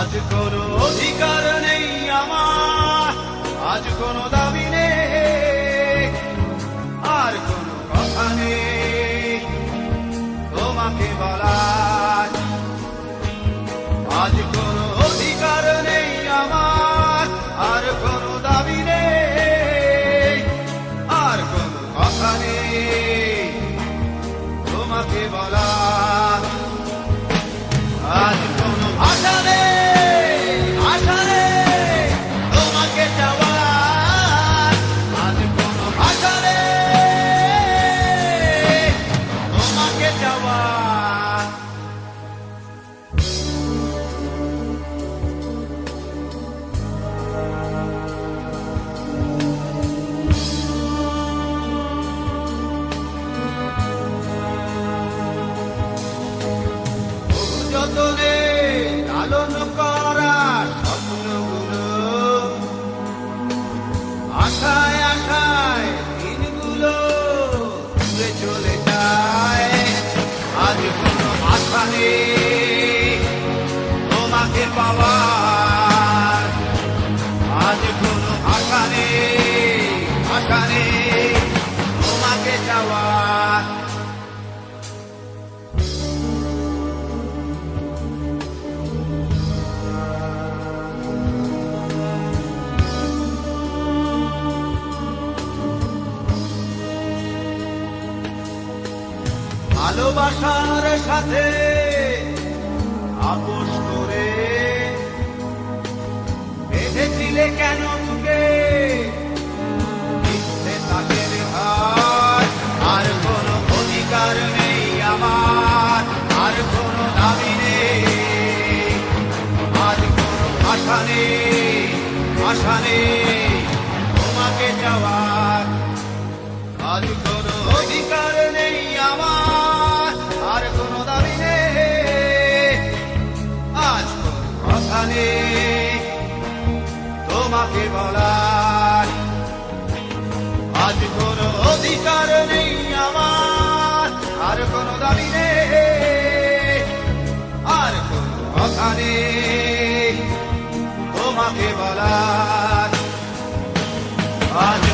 আজ কোনো অধিকার নেই আমার, আজ কোনো দাবি নেই, আর কোনো কথা নেই তোমাকে বলার। আজ কোনো অধিকার নেই আমার, আর কোনো দাবি নেই, আর কোনো কথা নেই তোমাকে বলার। আজ কোনো ভাষা নেই, আশা নেই তোমাকে চাওয়ার। আজ কোনো ভাষা নেই তোমাকে চাওয়ার। যতনে লালন করা স্বপ্নগুলো, আশায় আশায় দিনগুলো দূরে চলে যায়। আজ কোনো আশা নেই তোমাকে পাওয়ার। আজ কোনো আশা নেই, আশা নেই তোমাকে চাওয়ার। ভালোবাসার সাথে আপোষ করে বেঁধেছিলে কেন বুকে মিথ্যে তাকের হাত। আর কোনো অধিকার নেই আমার, আর কোনো দাবি নেই, আর কোনো আশা নেই, আশা নেই তোমাকে চাওয়ার। আজ কোনো অধিকার নেই আমার, আর কোনো দাবি নেই, আজ কোনো কথা নেই তোমাকে বলার। আজ কোনো অধিকার নেই আমার, আর কোনো দাবি নেই, আর কোনো কথা নেই তোমাকে বলার। আজ